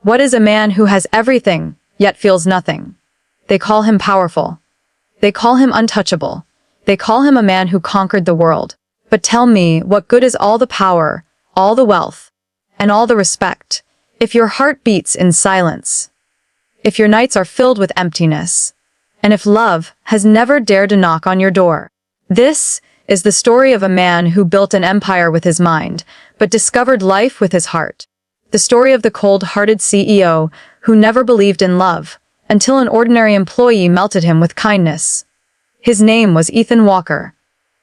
What is a man who has everything, yet feels nothing? They call him powerful. They call him untouchable. They call him a man who conquered the world. But tell me, what good is all the power, all the wealth, and all the respect, if your heart beats in silence, if your nights are filled with emptiness, and if love has never dared to knock on your door? This is the story of a man who built an empire with his mind, but discovered life with his heart. The story of the cold-hearted CEO who never believed in love, until an ordinary employee melted him with kindness. His name was Ethan Walker.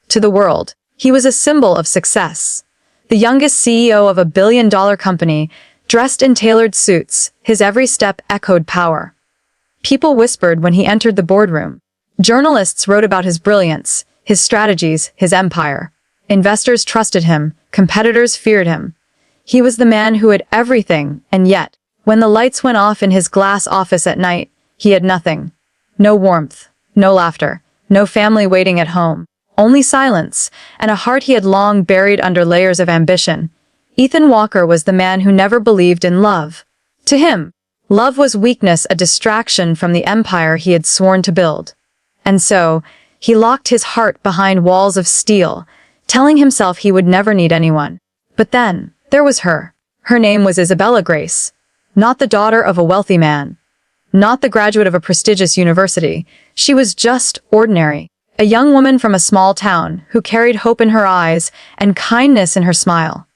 To the world, he was a symbol of success. The youngest CEO of a billion-dollar company, dressed in tailored suits, his every step echoed power. People whispered when he entered the boardroom. Journalists wrote about his brilliance, his strategies, his empire. Investors trusted him, competitors feared him. He was the man who had everything, and yet, when the lights went off in his glass office at night, he had nothing. No warmth, no laughter, no family waiting at home. Only silence, and a heart he had long buried under layers of ambition. Ethan Walker was the man who never believed in love. To him, love was weakness, a distraction from the empire he had sworn to build. And so, he locked his heart behind walls of steel, telling himself he would never need anyone. But then, there was her. Her name was Isabella Grace. Not the daughter of a wealthy man. Not the graduate of a prestigious university. She was just ordinary. A young woman from a small town who carried hope in her eyes and kindness in her smile.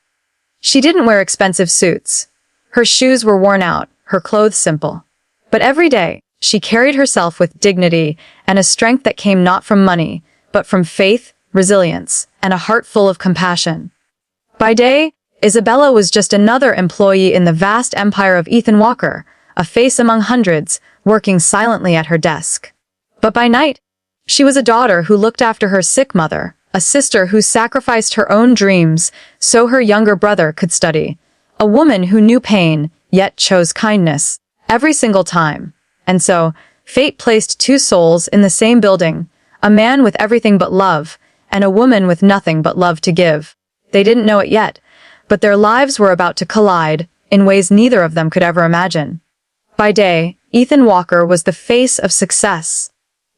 She didn't wear expensive suits. Her shoes were worn out, her clothes simple. But every day, she carried herself with dignity and a strength that came not from money, but from faith, resilience, and a heart full of compassion. By day, Isabella was just another employee in the vast empire of Ethan Walker, a face among hundreds, working silently at her desk. But by night, she was a daughter who looked after her sick mother, a sister who sacrificed her own dreams so her younger brother could study, a woman who knew pain, yet chose kindness, every single time. And so, fate placed two souls in the same building, a man with everything but love, and a woman with nothing but love to give. They didn't know it yet, but their lives were about to collide in ways neither of them could ever imagine. By day, Ethan Walker was the face of success.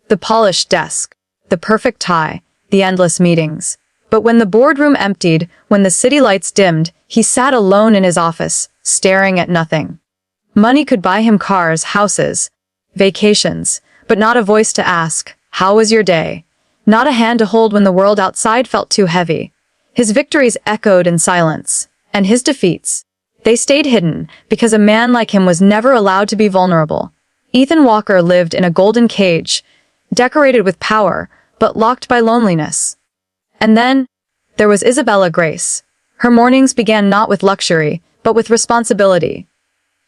The polished desk, the perfect tie, the endless meetings. But when the boardroom emptied, when the city lights dimmed, he sat alone in his office, staring at nothing. Money could buy him cars, houses, vacations, but not a voice to ask, "How was your day?" Not a hand to hold when the world outside felt too heavy. His victories echoed in silence, and his defeats, they stayed hidden because a man like him was never allowed to be vulnerable. Ethan Walker lived in a golden cage, decorated with power, but locked by loneliness. And then, there was Isabella Grace. Her mornings began not with luxury, but with responsibility.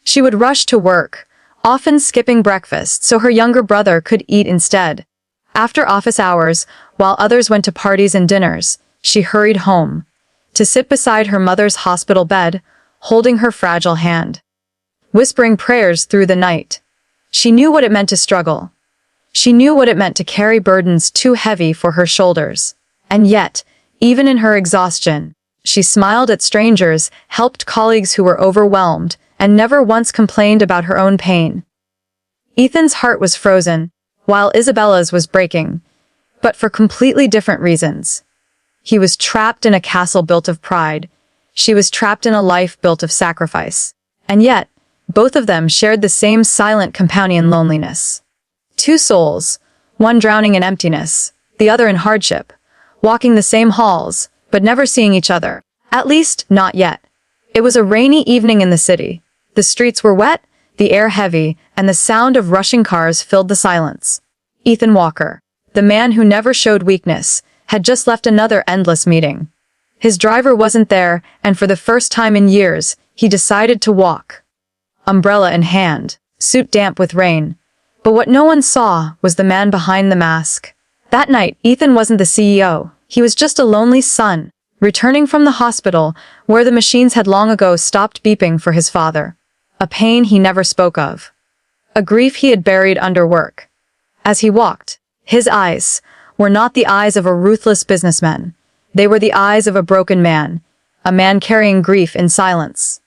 She would rush to work, often skipping breakfast so her younger brother could eat instead. After office hours, while others went to parties and dinners, she hurried home, to sit beside her mother's hospital bed, holding her fragile hand, whispering prayers through the night. She knew what it meant to struggle. She knew what it meant to carry burdens too heavy for her shoulders. And yet, even in her exhaustion, she smiled at strangers, helped colleagues who were overwhelmed, and never once complained about her own pain. Ethan's heart was frozen, while Isabella's was breaking, but for completely different reasons. He was trapped in a castle built of pride. She was trapped in a life built of sacrifice. And yet, both of them shared the same silent companion loneliness. Two souls, one drowning in emptiness, the other in hardship, walking the same halls, but never seeing each other. At least, not yet. It was a rainy evening in the city. The streets were wet, the air heavy, and the sound of rushing cars filled the silence. Ethan Walker, the man who never showed weakness, had just left another endless meeting. His driver wasn't there, and for the first time in years, he decided to walk. Umbrella in hand, suit damp with rain. But what no one saw was the man behind the mask. That night, Ethan wasn't the CEO. He was just a lonely son, returning from the hospital, where the machines had long ago stopped beeping for his father. A pain he never spoke of. A grief he had buried under work. As he walked, his eyes were not the eyes of a ruthless businessman. They were the eyes of a broken man, a man carrying grief in silence.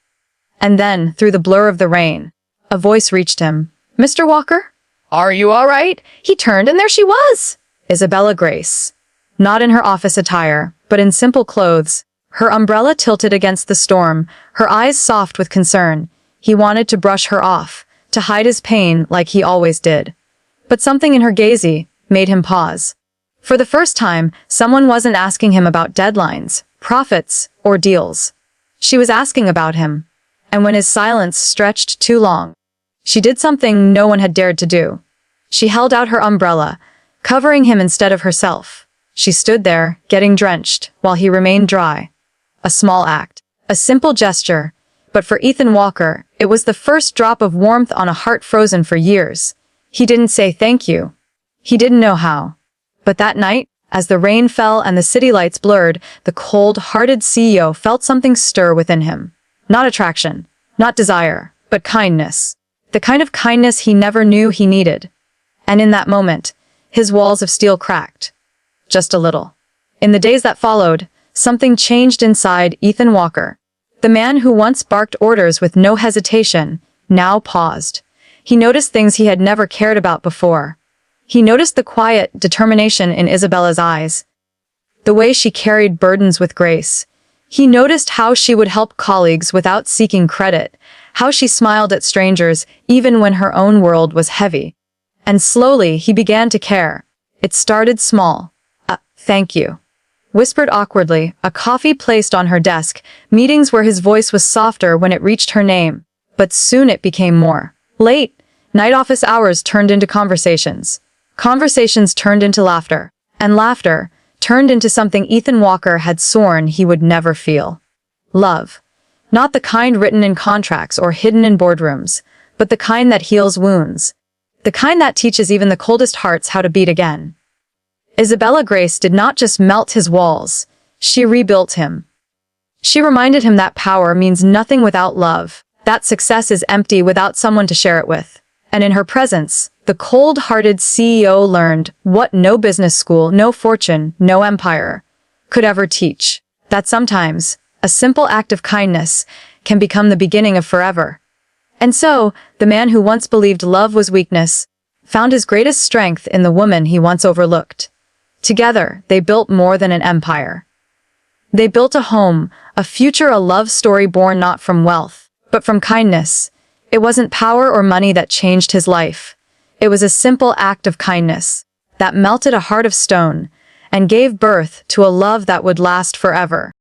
And then, through the blur of the rain, a voice reached him. "Mr. Walker? Are you all right?" He turned, and there she was! Isabella Grace. Not in her office attire, but in simple clothes, her umbrella tilted against the storm, her eyes soft with concern. He wanted to brush her off, to hide his pain like he always did. But something in her gaze made him pause. For the first time, someone wasn't asking him about deadlines, profits, or deals. She was asking about him. And when his silence stretched too long, she did something no one had dared to do. She held out her umbrella, covering him instead of herself. She stood there, getting drenched, while he remained dry. A small act, a simple gesture, but for Ethan Walker, it was the first drop of warmth on a heart frozen for years. He didn't say thank you. He didn't know how. But that night, as the rain fell and the city lights blurred, the cold-hearted CEO felt something stir within him. Not attraction, not desire, but kindness. The kind of kindness he never knew he needed. And in that moment, his walls of steel cracked. Just a little. In the days that followed, something changed inside Ethan Walker. The man who once barked orders with no hesitation, now paused. He noticed things he had never cared about before. He noticed the quiet determination in Isabella's eyes, the way she carried burdens with grace. He noticed how she would help colleagues without seeking credit, how she smiled at strangers even when her own world was heavy. And slowly he began to care. It started small. Thank you. Whispered awkwardly, a coffee placed on her desk, meetings where his voice was softer when it reached her name. But soon it became more. Late, night office hours turned into conversations. Conversations turned into laughter. And laughter turned into something Ethan Walker had sworn he would never feel. Love. Not the kind written in contracts or hidden in boardrooms, but the kind that heals wounds. The kind that teaches even the coldest hearts how to beat again. Isabella Grace did not just melt his walls, she rebuilt him. She reminded him that power means nothing without love, that success is empty without someone to share it with. And in her presence, the cold-hearted CEO learned what no business school, no fortune, no empire could ever teach. That sometimes, a simple act of kindness can become the beginning of forever. And so, the man who once believed love was weakness found his greatest strength in the woman he once overlooked. Together, they built more than an empire. They built a home, a future, a love story born not from wealth, but from kindness. It wasn't power or money that changed his life. It was a simple act of kindness that melted a heart of stone and gave birth to a love that would last forever.